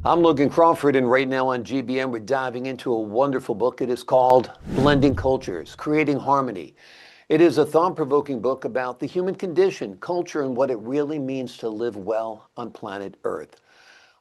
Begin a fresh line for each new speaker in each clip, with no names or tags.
I'm Logan Crawford, and right now on GBM, we're diving into a wonderful book. It is called Blending Cultures, Creating Harmony. It is a thought-provoking book about the human condition, culture, and what it really means to live well on planet Earth.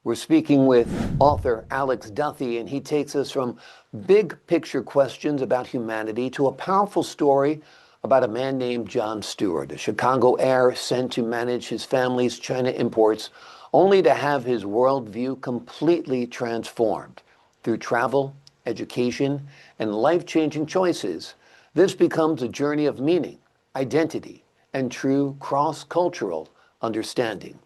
We're speaking with author Alex Duthie, and he takes us from big picture questions about humanity to a powerful story about a man named Jon Stewart, a Chicago heir sent to manage his family's China imports, only to have his worldview completely transformed through travel, education, and life-changing choices. This becomes a journey of meaning, identity, and true cross-cultural understanding.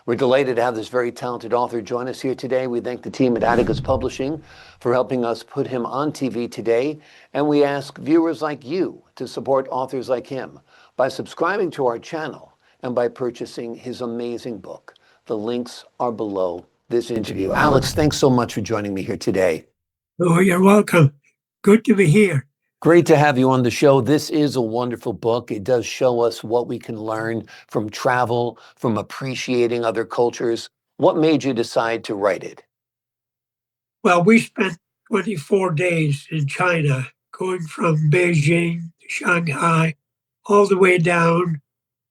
We're delighted to have this very talented author join us here today. We thank the team at Atticus Publishing for helping us put him on TV today. And we ask viewers like you to support authors like him by subscribing to our channel and by purchasing his amazing book. The links are below this interview. Alex, thanks so much for joining me here today.
Oh, you're welcome. Good to be here.
Great to have you on the show. This is a wonderful book. It does show us what we can learn from travel, from appreciating other cultures. What made you decide to write it?
Well, we spent 24 days in China, going from Beijing to Shanghai, all the way down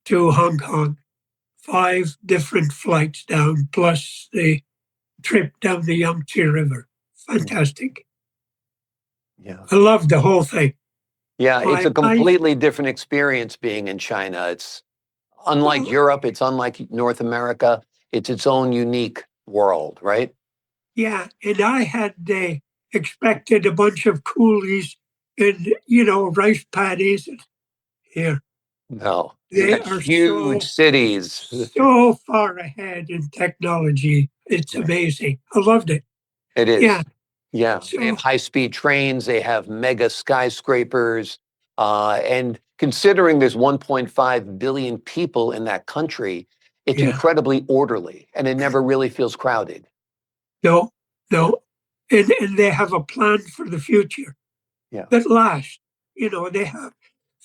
to Hong Kong. 5 different flights down, plus the trip down the Yangtze River. Fantastic.
Yeah.
I loved the whole thing.
Yeah, it's a completely different experience being in China. It's unlike Europe, it's unlike North America. It's its own unique world, right?
Yeah, and I had expected a bunch of coolies and, rice paddies. Here,
No,
they
got
are
huge cities.
so far ahead in technology. It's amazing. I loved it.
It is.
Yeah.
Yeah,
So,
they have high-speed trains, they have mega skyscrapers, and considering there's 1.5 billion people in that country, it's incredibly orderly, and it never really feels crowded.
No. And they have a plan for the future that lasts. They have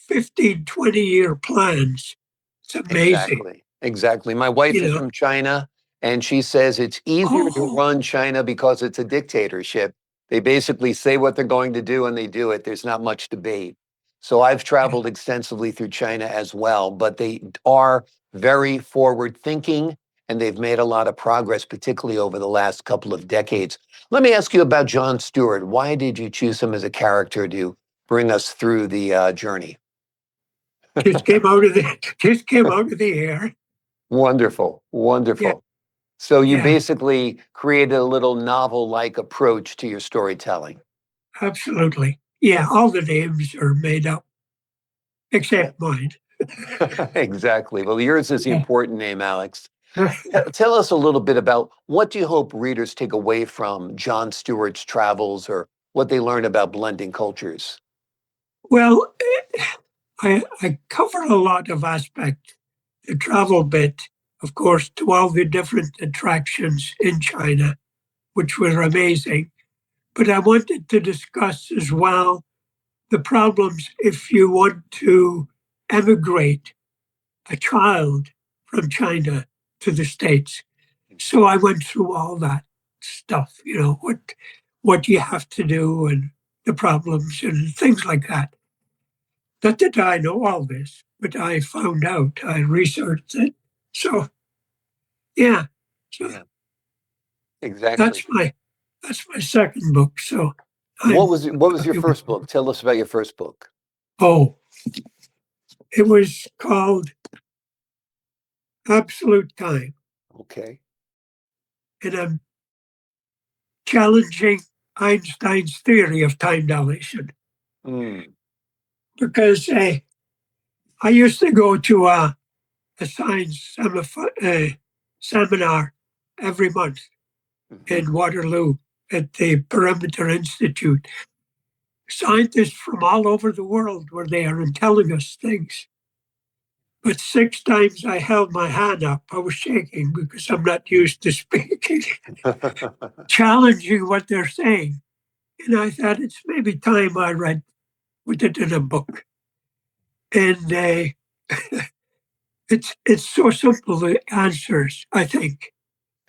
15, 20-year plans. It's amazing.
Exactly. My wife is from China, and she says it's easier to run China because it's a dictatorship. They basically say what they're going to do and they do it. There's not much debate. So I've traveled extensively through China as well, but they are very forward thinking and they've made a lot of progress, particularly over the last couple of decades. Let me ask you about Jon Stewart. Why did you choose him as a character to bring us through the journey?
Just came out of the air.
Wonderful.
Yeah.
So you basically created a little novel-like approach to your storytelling.
Absolutely. Yeah, all the names are made up, except mine.
Exactly. Well, yours is the important name, Alex. Tell us a little bit about what do you hope readers take away from Jon Stewart's travels or what they learn about blending cultures?
Well, I cover a lot of aspects. The travel bit, of course, to all the different attractions in China, which were amazing. But I wanted to discuss as well the problems if you want to emigrate a child from China to the States. So I went through all that stuff, what you have to do and the problems and things like that. Not that I know all this, but I found out, I researched it. So, yeah. So
Exactly.
that's my second book. So
what was your first book? Tell us about your first book.
Oh, it was called Absolute Time.
Okay.
And I'm challenging Einstein's theory of time dilation. Because I used to go to a science seminar every month in Waterloo at the Perimeter Institute. Scientists from all over the world were there and telling us things. But 6 times I held my hand up. I was shaking because I'm not used to speaking, challenging what they're saying. And I thought it's maybe time I put it in a book. And it's so simple, the answers, I think.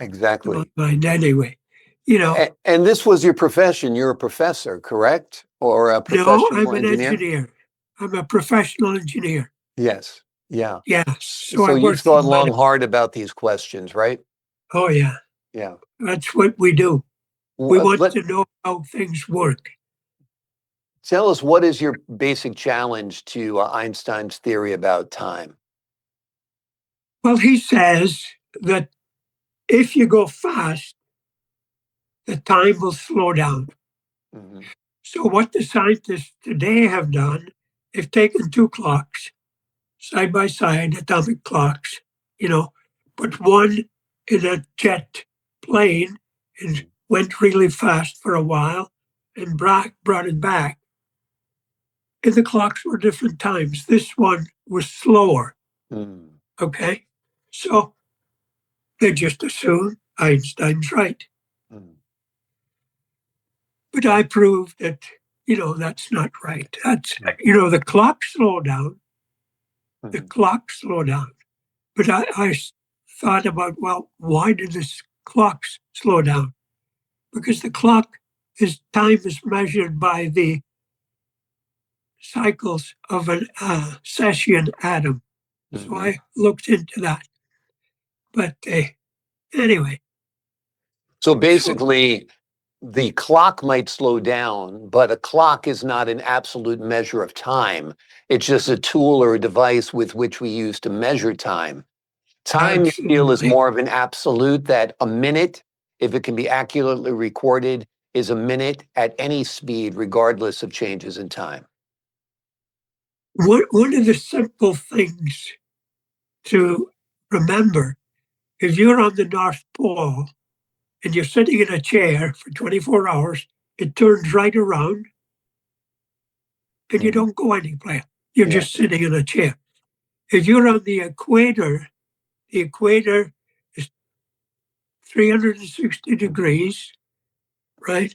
Exactly.
In my mind, anyway. you know,
And this was your profession. You're a professor, correct? Or a
no,
professional
I'm an
engineer?
engineer. I'm a professional engineer.
Yes. Yeah.
Yeah. So I
So you've
work
thought
in
long, hard about these questions, right?
Oh, yeah.
Yeah.
That's what we do. We want
Let
to know how things work.
tell us, what is your basic challenge to Einstein's theory about time?
Well, he says that if you go fast, the time will slow down.
Mhm.
So, what the scientists today have done, they've taken two clocks side by side, atomic clocks, you know, put one in a jet plane and went really fast for a while and brought it back. And the clocks were different times. This one was slower.
Mm.
Okay. So they just assume Einstein's right.
Mm.
But I proved that, that's not right. That's,
Mm.
the clock slowed down. The
Mhm.
clock slowed down. But I thought about, well, why did this clock slow down? Because the clock time is measured by the cycles of an Sessian atom. So
Mhm.
I looked into that. But anyway,
So
so
basically, the clock might slow down, but a clock is not an absolute measure of time. It's just a tool or a device with which we use to measure time. Time, you feel, is
absolutely,
more of an absolute, that a minute, if it can be accurately recorded, is a minute at any speed, regardless of changes in time.
one of the simple things to remember, if you're on the North Pole and you're sitting in a chair for 24 hours, it turns right around and you
Mhm.
don't go anywhere. You're
Yeah.
just sitting in a chair. If you're on the equator is 360 degrees, right?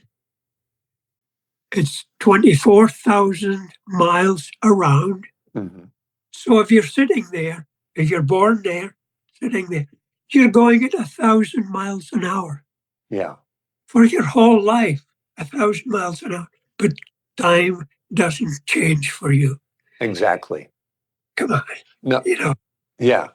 It's 24,000 miles around.
Mhm.
So if you're sitting there, if you're born there, sitting there, you're going at 1,000 miles an hour
Yeah.
for your whole life, 1,000 miles an hour. But time doesn't change for you.
Exactly.
Come on,
No.
you know,
Yeah.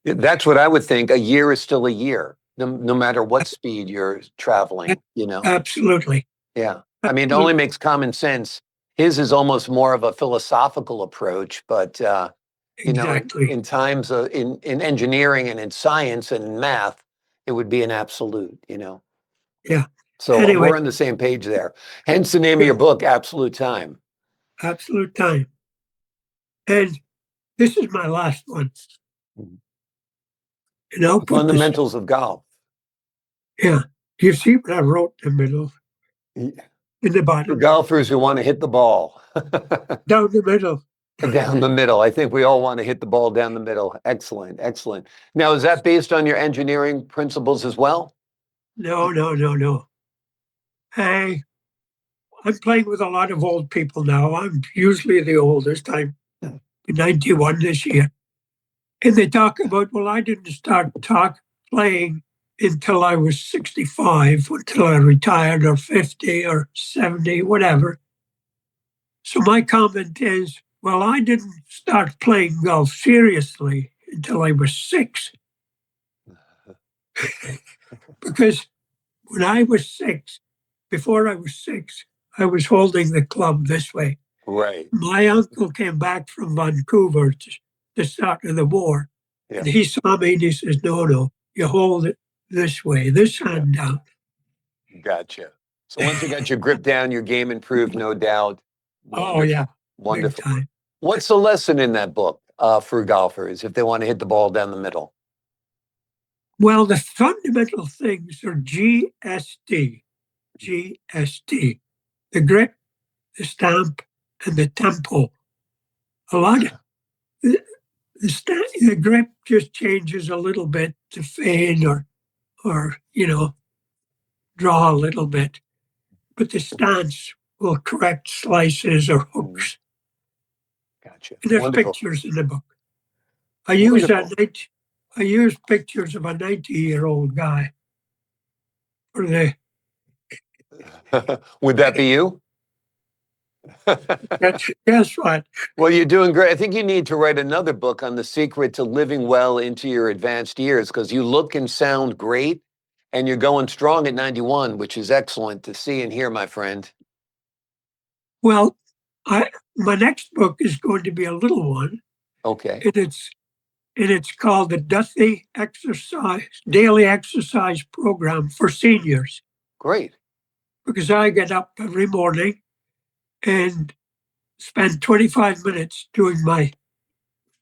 That's what I would think. A year is still a year, no matter what speed you're traveling, you know?
absolutely.
Yeah. I mean, it only
Absolutely.
makes common sense. His is almost more of a philosophical approach, but
Exactly.
in times of in engineering and in science and in math, it would be an absolute.
Yeah.
So
Anyway,
we're on the same page there. Hence the name of
yeah,
your book, Absolute Time.
absolute time. And this is my last one.
Mhm.
And I'll put this,
Fundamentals of golf.
yeah. You see what I wrote in the middle,
Yeah.
in the
For
bottom,
golfers who want to hit the ball.
down the middle.
Down the middle. I think we all want to hit the ball down the middle. Excellent, excellent. Now, is that based on your engineering principles as well?
No, no, no, no. Hey, I'm playing with a lot of old people now. I'm usually the oldest. I'm 91 this year. And they talk about, well, I didn't start playing until I was 65, until I retired, or 50 or 70, whatever. So my comment is, well, I didn't start playing golf seriously until I was 6, because when I was 6, before I was 6, I was holding the club this way.
Right.
My uncle came back from Vancouver to the start of the war,
Yeah.
and he saw me and he says, no, no, you hold it this way, this
Yeah.
hand down.
Gotcha. So once you got your grip down, your game improved, no doubt.
Oh, yeah,
Wonderful.
big
Wonderful.
time.
What's the lesson in that book for golfers if they want to hit the ball down the middle?
Well, the fundamental things are GST, GST, the grip, the stamp, and the tempo. A lot of the grip just changes a little bit to fade or draw a little bit, but the stance will correct slices or
Mhm.
hooks.
Gotcha.
And there's
Wonderful.
pictures in the book. I use
Wonderful.
I use pictures of a 90-year-old guy for the
Would that be you?
Guess what?
Well, you're doing great. I think you need to write another book on the secret to living well into your advanced years because you look and sound great and you're going strong at 91, which is excellent to see and hear, my friend.
Well, my next book is going to be a little one,
Okay,
and it's called the Duthie Daily Exercise Program for Seniors.
great.
Because I get up every morning and spend 25 minutes doing my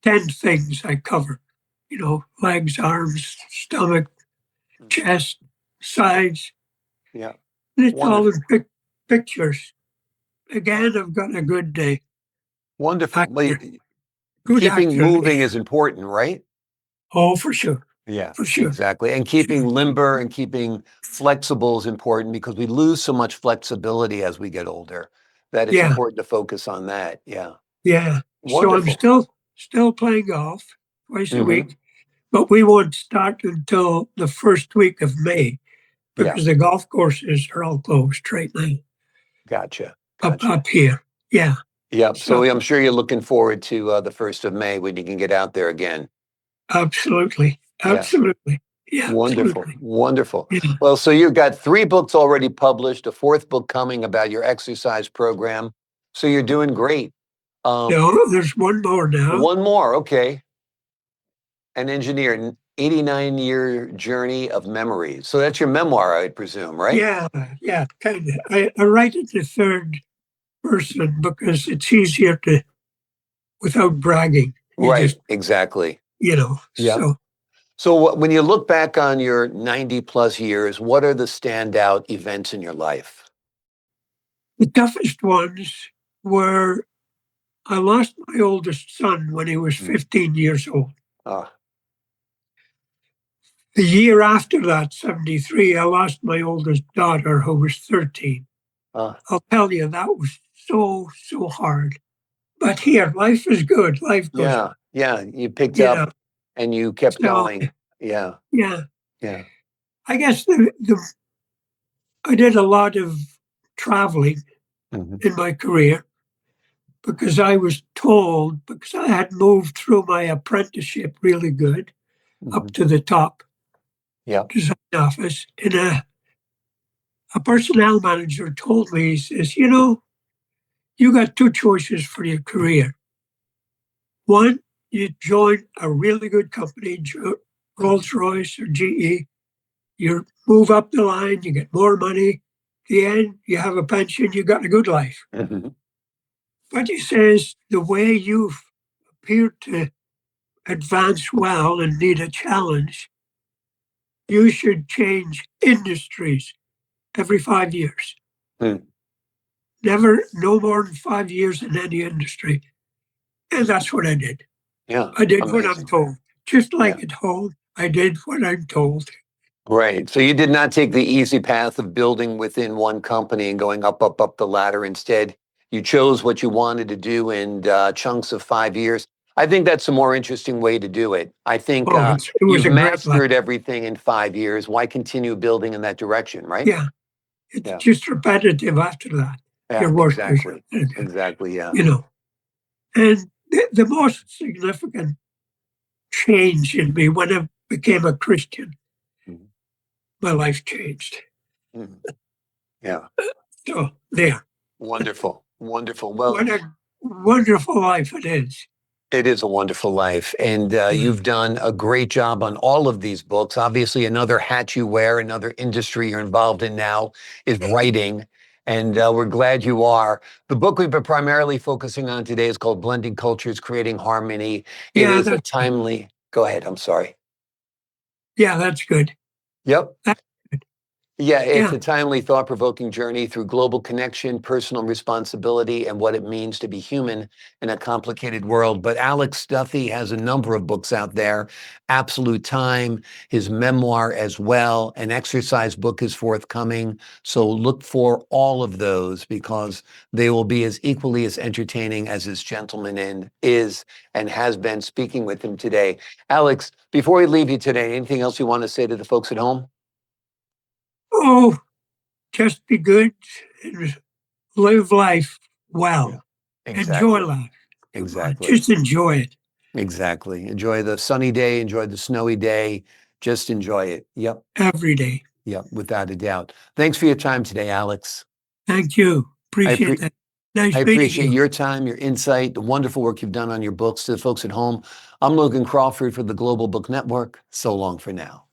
10 things I cover. Legs, arms, stomach, chest, sides.
Yeah,
And it's all
wonderful.
in pictures. Again, I've got a good day.
Wonderful. Well,
Actor, good
keeping
actor.
moving is important, right?
Oh, for sure.
Yeah,
For sure.
exactly. And keeping limber and keeping flexible is important because we lose so much flexibility as we get older that it's
Yeah.
important to focus on that. Yeah.
Yeah. So I'm
Wonderful.
still playing golf twice a
Hmm.
week, but we won't start until the first week of May
Yeah.
because the golf courses are all closed right now
Gotcha.
up
Gotcha.
here. Yeah.
Yeah. So
So
I'm sure you're looking forward to the 1st of May when you can get out there again.
absolutely.
Yeah.
Absolutely. Yeah,
Wonderful.
absolutely.
Wonderful.
Yeah.
Well, so you've got 3 books already published, a 4th book coming about your exercise program. So you're doing great. Um,
No, there's one more now.
one more. Okay. An engineer, an 89-year journey of memories. So that's your memoir, I presume, right?
Yeah, yeah, kind of. I write it the third person because it's easier to without bragging. You
Right.
just,
Exactly. Yeah.
so
So when you look back on your 90 plus years, what are the standout events in your life?
the toughest ones were I lost my oldest son when he was
Mm.
15 years old.
Ah,
The year after that, 73, I lost my oldest daughter who was 13.
ah,
I'll tell you, that was so, so hard. But here, life is good. Life goes on,
yeah. Yeah. You picked
you know.
up and you kept
So,
going. Yeah.
yeah,
Yeah.
I guess I did a lot of traveling
Hmm.
in my career because I was told, because I had moved through my apprenticeship really good
Hmm.
up to the top
Yeah.
design office. And a personnel manager told me, he says, you got two choices for your career. One, you join a really good company, Rolls Royce or GE, you move up the line, you get more money. At the end, you have a pension, you got a good life.
Hmm.
But he says the way you appear to advance well and need a challenge, you should change industries every 5 years.
Hmm.
Never, no more than 5 years in any industry. And that's what I did.
Yeah.
I did what I'm
Amazing.
told. Just
Yeah.
like at home, I did what I'm told.
Right. So you did not take the easy path of building within one company and going up, up, up the ladder. Instead, you chose what you wanted to do in chunks of 5 years. I think that's a more interesting way to do it. I think
Oh, it was
you've
a great life.
mastered everything in 5 years. Why continue building in that direction, right?
Yeah, it's
Yeah.
just repetitive after that.
Yeah.
Your work is
Exactly.
repetitive,
Exactly. Yeah.
you know. And the most significant change in me when I became a Christian,
Mhm.
my life changed.
Mhm. Yeah.
So there,
Wonderful. Wonderful. Well,
what a wonderful life it is.
it is a wonderful life. And
Yeah.
you've done a great job on all of these books. Obviously, another hat you wear, another industry you're involved in now is writing. And we're glad you are. The book we've been primarily focusing on today is called Blending Cultures, Creating Harmony. It
Yeah,
is a timely, go ahead, I'm sorry.
that's good.
Yep.
That's good.
Yeah, it's
Yeah,
a timely, thought provoking journey through global connection, personal responsibility, and what it means to be human in a complicated world. But Alex Duthie has a number of books out there. Absolute Time, his memoir as well, an exercise book is forthcoming. So look for all of those because they will be as equally as entertaining as this gentleman is and has been speaking with him today. Alex, before we leave you today, anything else you want to say to the folks at home?
oh, just be good and live life well.
Yeah.
Enjoy
Exactly.
life.
Exactly.
Just enjoy it
Exactly. Enjoy the sunny day, enjoy the snowy day. Just enjoy it. Yep.
every day.
Yep. Without a doubt. Thanks for your time today, Alex.
Thank you.
I,
Appreciate
appre-
that.
I
Nice meeting
appreciate
you.
your time, your insight, the wonderful work you've done on your books. To the folks at home, I'm Logan Crawford for the Global Book Network. So long for now.